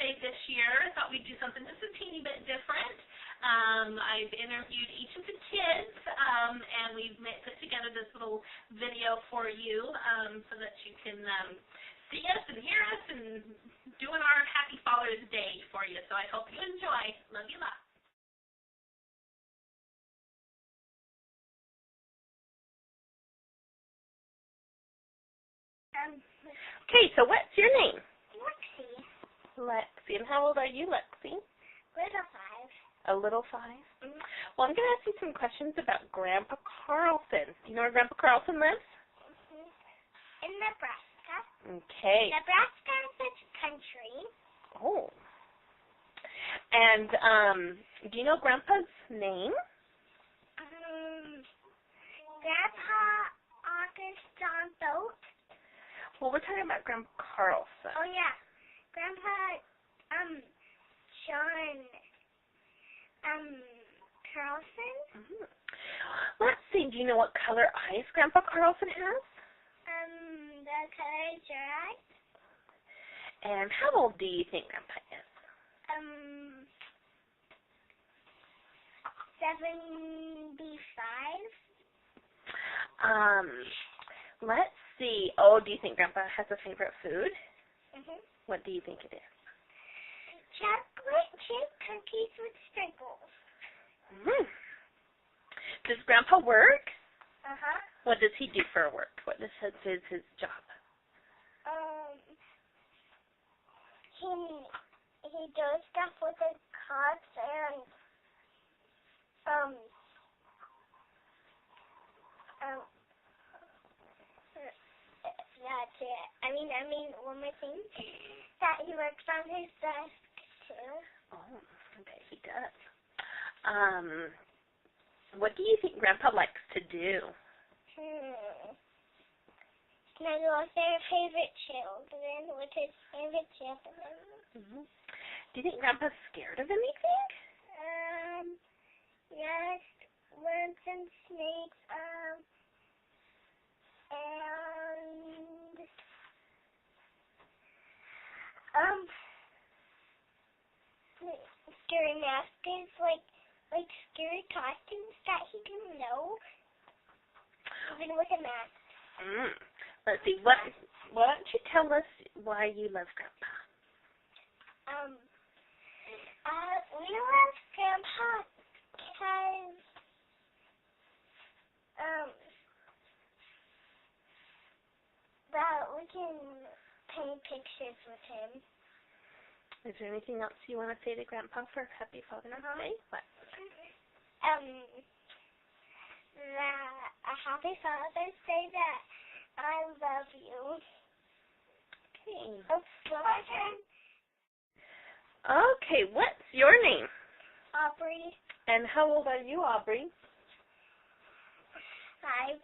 Day this year. I thought we'd do something just a teeny bit different. I've interviewed each of the kids, and we've put together this little video for you so that you can see us and hear us and doing our Happy Father's Day for you. So I hope you enjoy. Love you lots. Okay, so what's your name? Lexi. Lexi. And how old are you, Lexi? Little 5. A little 5? Mm-hmm. Well, I'm going to ask you some questions about Grandpa Carlson. Do you know where Grandpa Carlson lives? Mm-hmm. In Nebraska. Okay. Nebraska is a country. Oh. And do you know Grandpa's name? Grandpa August John Boat. Well, we're talking about Grandpa Carlson. Oh, yeah. Grandpa, John, Carlson. Mm-hmm. Let's see. Do you know what color eyes Grandpa Carlson has? The color is your eyes. And how old do you think Grandpa is? 75. Let's see. Oh, do you think Grandpa has a favorite food? Mm-hmm. What do you think it is? Chocolate chip cookies with sprinkles. Mm. Does Grandpa work? Uh-huh. What does he do for work? What is his job? He does stuff with the cards and that's it. I mean, one more thing. That he works on his desk too. Oh, okay, he does. What do you think Grandpa likes to do? Snuggle with their favorite children, with his favorite children. Mm-hmm. Do you think Grandpa's scared of anything? Yes, worms and snakes, and scary masks, like scary costumes that he can know, even with a mask. Let's see. Why don't you tell us why you love Grandpa? We love Grandpa because that we can paint pictures with him. Is there anything else you want to say to Grandpa for Happy Father's Day? What? A Happy Father's Day, that I love you. Okay. Okay, Okay, what's your name? Aubrey. And how old are you, Aubrey? 5.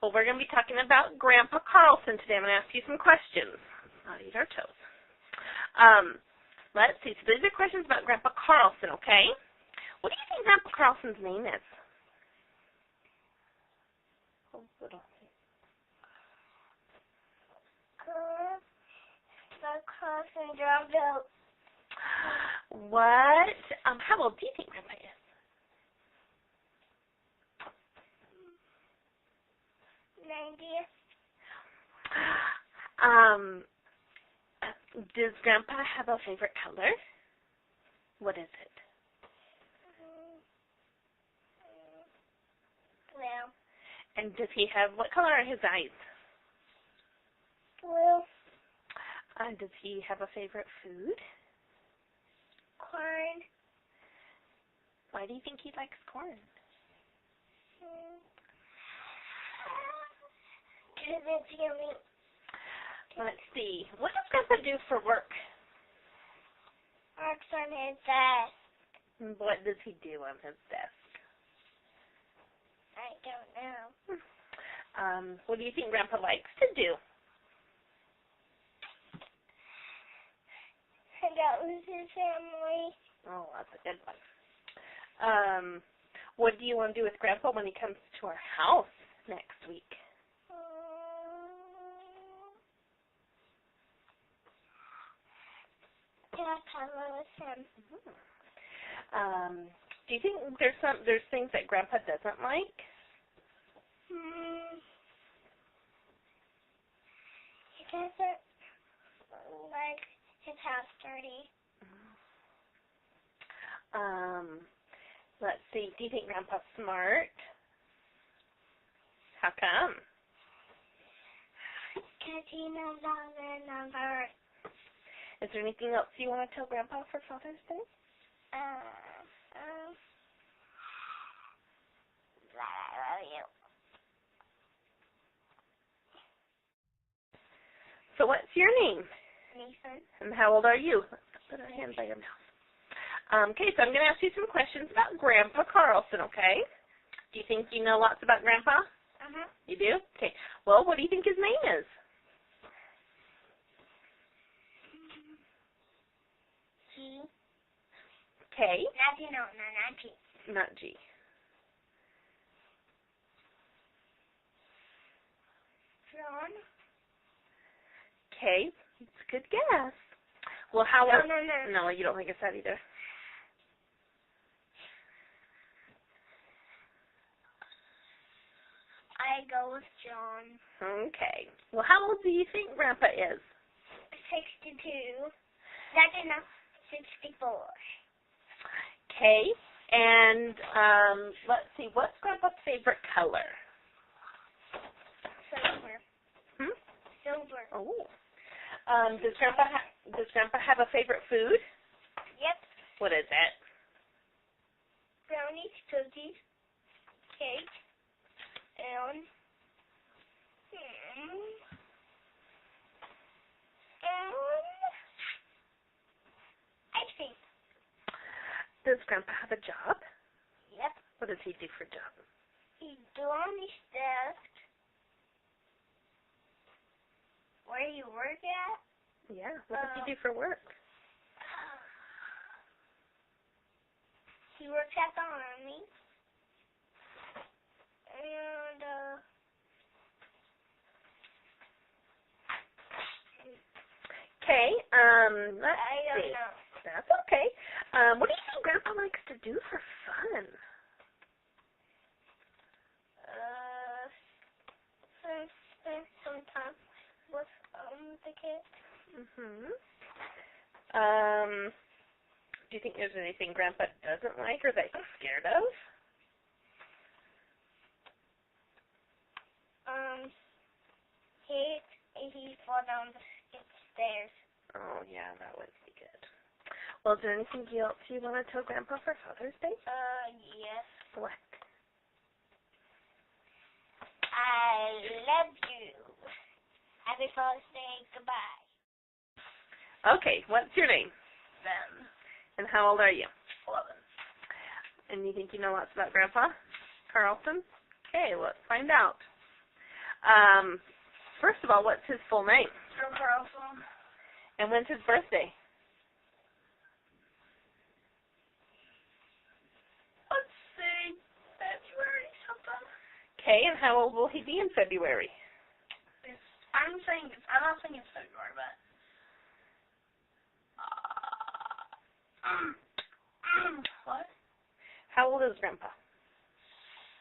Well, we're going to be talking about Grandpa Carlson today. I'm going to ask you some questions. Not eat our toes. Let's see. So these are questions about Grandpa Carlson, okay? What do you think Grandpa Carlson's name is? Carlson John Boat. What? How old do you think Grandpa is? 90. Does Grandpa have a favorite color? What is it? Blue. And does he have, what color are his eyes? Blue. Does he have a favorite food? Corn. Why do you think he likes corn? Because it's yummy. Let's see. What does Grandpa do for work? Works on his desk. What does he do on his desk? I don't know. What do you think Grandpa likes to do? Hang out with his family. Oh, that's a good one. What do you want to do with Grandpa when he comes to our house next week? To have hello with him. Do you think there's things that Grandpa doesn't like? He doesn't like his house dirty. Let's see. Do you think Grandpa's smart? How come? Because he knows all the numbers. Is there anything else you want to tell Grandpa for Father's Day? That I love you. So what's your name? Nathan. And how old are you? Put our hand by your mouth. Okay, so I'm going to ask you some questions about Grandpa Carlson, okay? Do you think you know lots about Grandpa? You do? Okay. Well, what do you think his name is? G. K. Not G. Not G. Not G. John. K. It's a good guess. Well, how No, old? no, no. No, you don't think it's that either. I go with John. Okay. Well, how old do you think Grandpa is? 62. That's enough. 64. Okay. And let's see, what's Grandpa's favorite color? Silver. Silver. Oh. Does Grandpa have a favorite food? Yep. What is it? Brownies, cookies, cake, and ice cream. Does Grandpa have a job? Yep. What does he do for a job? He's doing his stuff. Where you work at? Yeah. What does he do for work? He works at the army. And, Okay. Let's I don't see. know. That's okay. What do you think Grandpa likes to do for fun? Spend some time with the kids. Do you think there's anything Grandpa doesn't like or that he's scared of? He fall down the stairs. Oh, yeah, that would be good. Well, is there anything else you want to tell Grandpa for Father's Day? Yes. What? I love you. Happy Father's Day. Goodbye. Okay, what's your name? Ben. And how old are you? 11. And you think you know lots about Grandpa Carlson? Okay, let's find out. First of all, what's his full name? Joe Carlson. And when's his birthday? Let's see. February something. Okay, and how old will he be in February? I'm not saying it's February, but what? How old is Grandpa?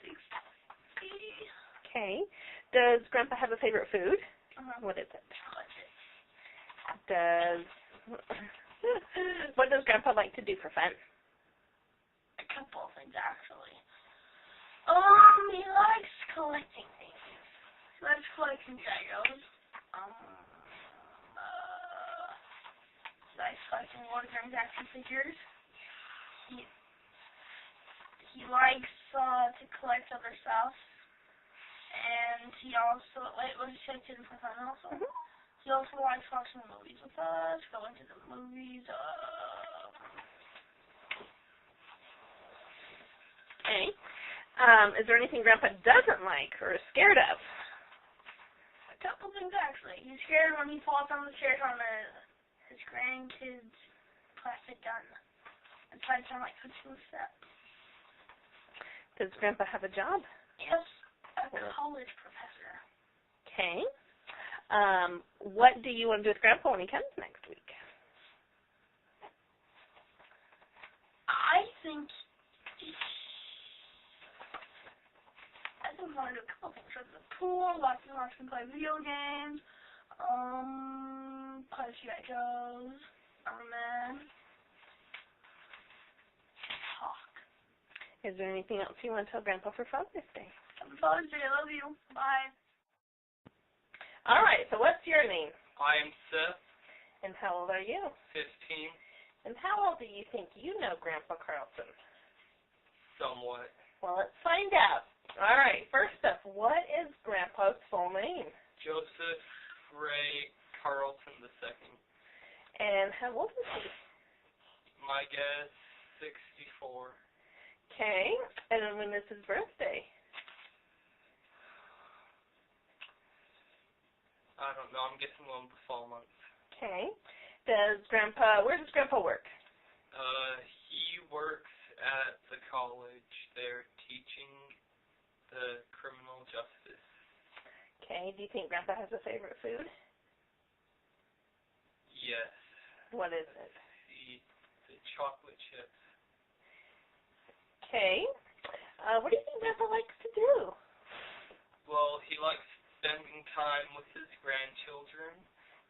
60. Okay. Does Grandpa have a favorite food? What is it? What does Grandpa like to do for fun? A couple of things, actually. He likes collecting things. He likes collecting Legos. He likes collecting Lord Grimm's action figures. He likes to collect other stuff. And he also, what did you say to for fun also? He also likes watching movies with us, going to the movies. Okay. Is there anything Grandpa doesn't like or is scared of? A couple things, actually. He's scared when he falls down the stairs on his grandkid's plastic gun and tries to, push him with steps. Does Grandpa have a job? Yes, a college professor. Okay. What do you want to do with Grandpa when he comes next week? think I just want to do a couple things. Go to the pool, watch me play video games, play G.I. Joes, and then talk. Is there anything else you want to tell Grandpa for Father's Day? Happy Father's Day, I love you. Bye. All right, so what's your name? I am Seth, And how old are you? 15, And how old do you think you know Grandpa Carlson? somewhat. Well, let's find out. All right, first up, what is Grandpa's full name? Joseph Ray Carlson II. And how old is he? My guess, 64. Okay, and when is his birthday? I don't know, I'm guessing one of the fall months. Okay. Where does Grandpa work? He works at the college there teaching the criminal justice. Okay, do you think Grandpa has a favorite food? Yes. What is it? The chocolate chips. Okay. What do you think Grandpa likes to do? Well, he likes spending time with his grandchildren.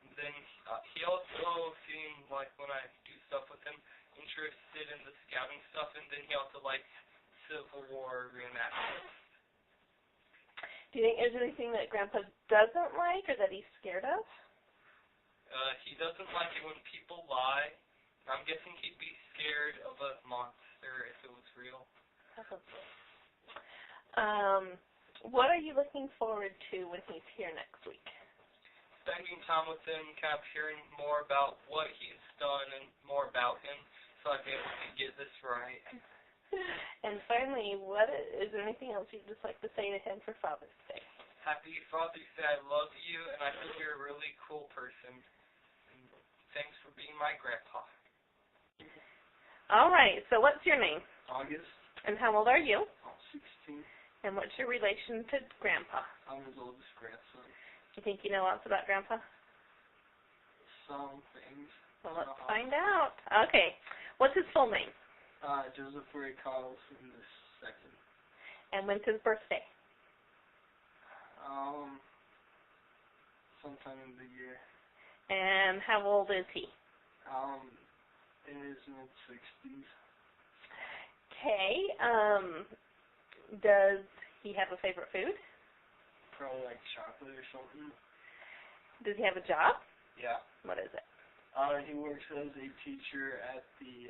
And then he also seems like, when I do stuff with him, interested in the scouting stuff, and then he also likes Civil War reenactments. Do you think there's anything that Grandpa doesn't like or that he's scared of? He doesn't like it when people lie. I'm guessing he'd be scared of a monster if it was real. What are you looking forward to when he's here next week? Spending time with him, kind of hearing more about what he's done and more about him, so I'd be able to get this right. And finally, is there anything else you'd just like to say to him for Father's Day? Happy Father's Day, I love you, and I think you're a really cool person. And thanks for being my grandpa. All right, so what's your name? August. And how old are you? I'm 16. And what's your relation to Grandpa? I'm his oldest grandson. You think you know lots about Grandpa? Some things. Well, let's find out. Okay, what's his full name? Joseph Ray Carlson II. And when's his birthday? Sometime in the year. And how old is he? In his mid-60s. Okay, does he have a favorite food? Probably like chocolate or something. Does he have a job? Yeah. What is it? He works as a teacher at the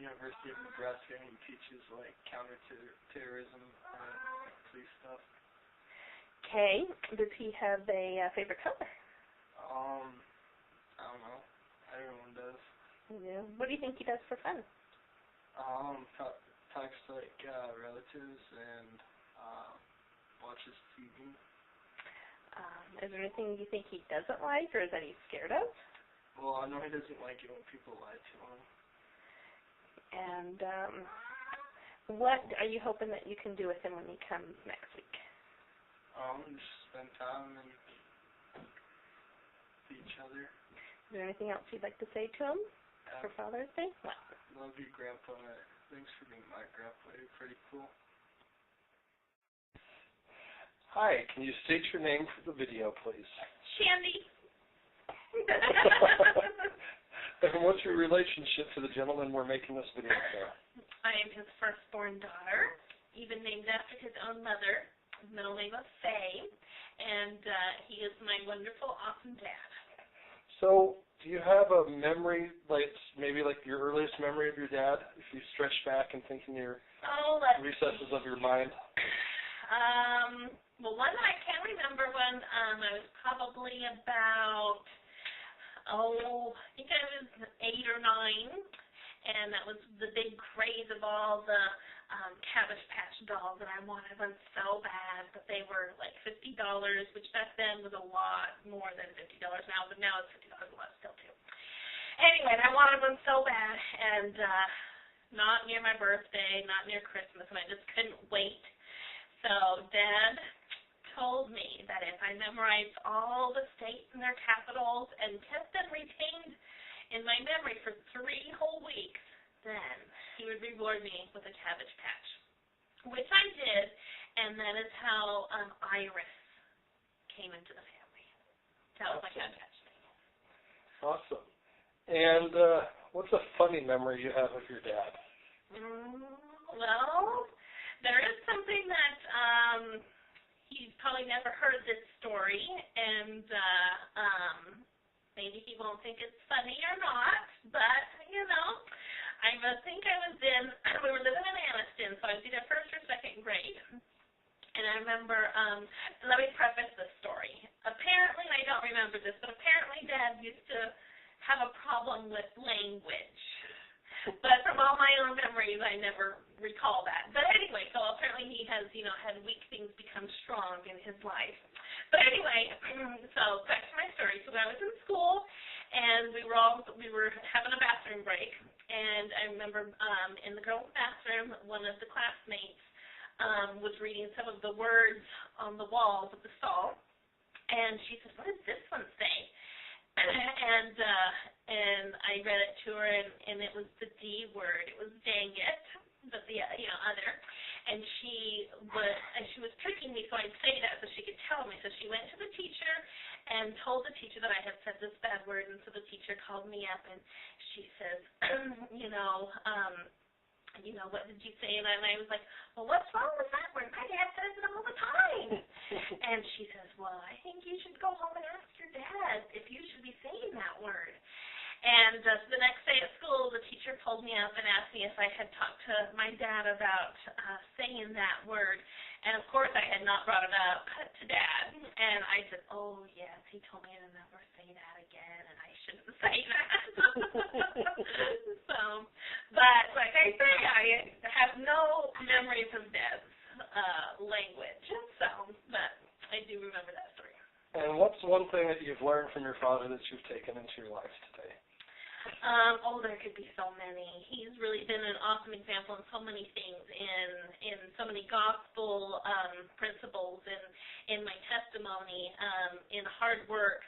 University of Nebraska, and he teaches like counterterrorism police stuff. Okay, does he have a favorite color? I don't know. Everyone does. Yeah. What do you think he does for fun? Talks to like relatives and watches TV. Is there anything you think he doesn't like or that he's scared of? Well, I know he doesn't like it when people lie to him. And what are you hoping that you can do with him when he comes next week? Just spend time and see each other. Is there anything else you'd like to say to him for Father's Day? What? Love you, Grandpa. Thanks for being my grandpa. You're pretty cool. Hi, can you state your name for the video, please? Shandy. And what's your relationship to the gentleman we're making this video for? I am his firstborn daughter, even named after his own mother. His middle name is Faye, and he is my wonderful, awesome dad. So, do you have a memory, like maybe like your earliest memory of your dad, if you stretch back and think in your recesses of your mind? Well, one that I can remember when I was probably about, I think I was 8 or 9, and that was the big craze of all the Cabbage Patch dolls, and I wanted one so bad, but they were like $50, which back then was a lot more than $50 now, but now it's $50 a lot still too. Anyway, I wanted one so bad, and not near my birthday, not near Christmas, and I just couldn't wait. So Dad told me that if I memorized all the states and their capitals and kept them retained in my memory for 3 whole weeks, then he would reward me with a Cabbage Patch, which I did, and that is how Iris came into the family. That was my Cabbage Patch. Awesome. And what's a funny memory you have of your dad? Well, there is something that he's probably never heard this story, and maybe he won't think it's funny or not, but, you know, I think I was we were living in Anniston, so I was either first or second grade. And I remember, let me preface this story. Apparently, and I don't remember this, but apparently Dad used to have a problem with language. But from all my own memories, I never recall that. But anyway, so apparently he has, had weak things become strong in his life. But anyway, so back to my story. So I was in school, and we were having a bathroom break, and I remember in the girls' bathroom, one of the classmates was reading some of the words on the walls of the stall, and she said, "What does this one say?" And I read it to her, and it was the D word. It was dang it, but the other. And she was tricking me so I'd say that so she could tell me. So she went to the teacher and told the teacher that I had said this bad word, and so the teacher called me up and she says, what did you say? And I was like, well, what's wrong with that word? My dad says it all the time. And she says, well, I think you should go home and ask your dad if you should be saying that word. And the next day at school, the teacher pulled me up and asked me if I had talked to my dad about saying that word. And, of course, I had not brought it up to Dad. And I said, oh, yes, he told me to never say that again, and I shouldn't say that. But like I say, I have no memories of Dad's language. But I do remember that story. And what's one thing that you've learned from your father that you've taken into your life today? There could be so many. He's really been an awesome example in so many things, in so many gospel principles, in my testimony, in hard work.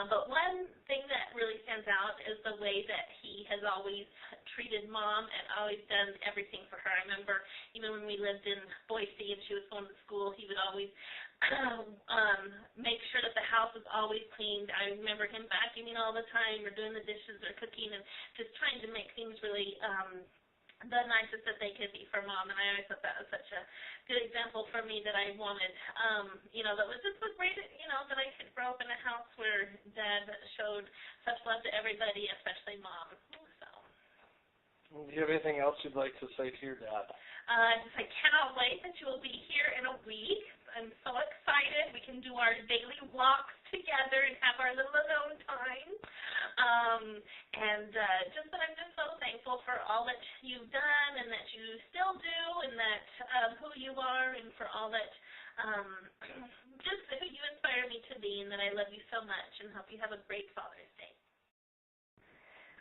But one thing that really stands out is the way that he has always treated Mom and always done everything for her. I remember even when we lived in Boise and she was going to school, he would always make sure that the house was always cleaned. I remember him vacuuming all the time or doing the dishes or cooking and just trying to make things really the nicest that they could be for Mom. And I always thought that was such a good example for me that I wanted, that was just great, that I could grow up in a house where Dad showed such love to everybody, especially Mom. So. Do you have anything else you'd like to say to your dad? I cannot wait that you will be here in a week. I'm so excited. We can do our daily walks together and have our little alone time. Just that I'm just so thankful for all that you've done and that you still do and that who you are and for all that just who you inspire me to be and that I love you so much and hope you have a great Father's Day.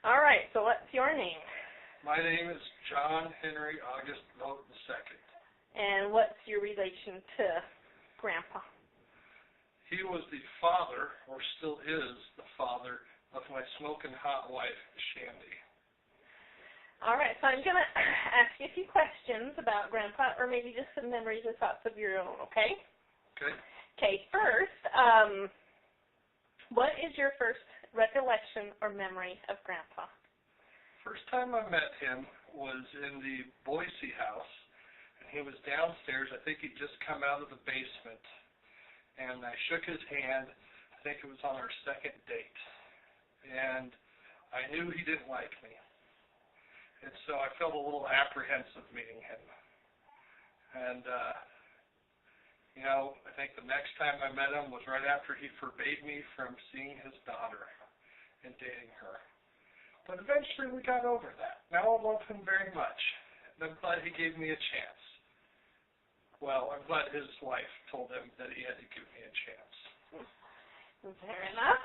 All right, so what's your name? My name is John Henry August Vogt II. And what's your relation to Grandpa? He was the father, or still is the father, of my smoking hot wife, Shandy. All right, so I'm going to ask you a few questions about Grandpa, or maybe just some memories or thoughts of your own, okay? Okay. Okay, first, what is your first recollection or memory of Grandpa? First time I met him was in the Boise house, and he was downstairs. I think he'd just come out of the basement, and I shook his hand. I think it was on our second date, and I knew he didn't like me, and so I felt a little apprehensive meeting him. And, I think the next time I met him was right after he forbade me from seeing his daughter and dating her. But eventually we got over that. Now I love him very much, and I'm glad he gave me a chance. Well, I'm glad his wife told him that he had to give me a chance. Fair enough.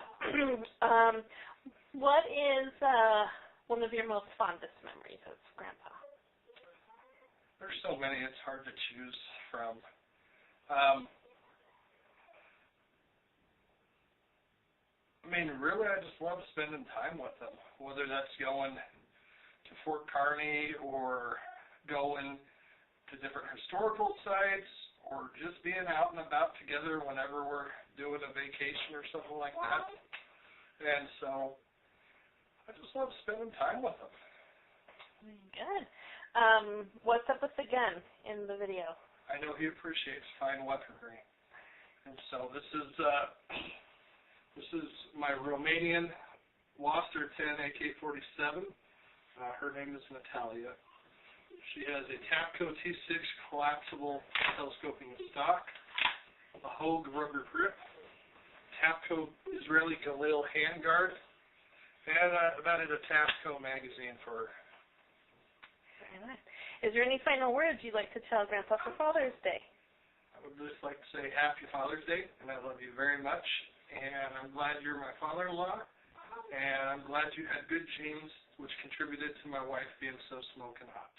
What is one of your most fondest memories of Grandpa? There's so many, it's hard to choose from. Really, I just love spending time with him, whether that's going to Fort Kearney or going to different historical sites or just being out and about together whenever we're doing a vacation or something like that. And so I just love spending time with them. Good. What's up with the gun in the video? I know he appreciates fine weaponry. And so this is my Romanian Loster 10 AK-47. Her name is Natalia. She has a Tapco T6 collapsible telescoping stock, a Hogue rubber grip, Tapco Israeli Galil handguard, and about a Tapco magazine for her. Very nice. Is there any final words you'd like to tell Grandpa for Father's Day? I would just like to say Happy Father's Day, and I love you very much. And I'm glad you're my father-in-law, and I'm glad you had good genes, which contributed to my wife being so smoking hot.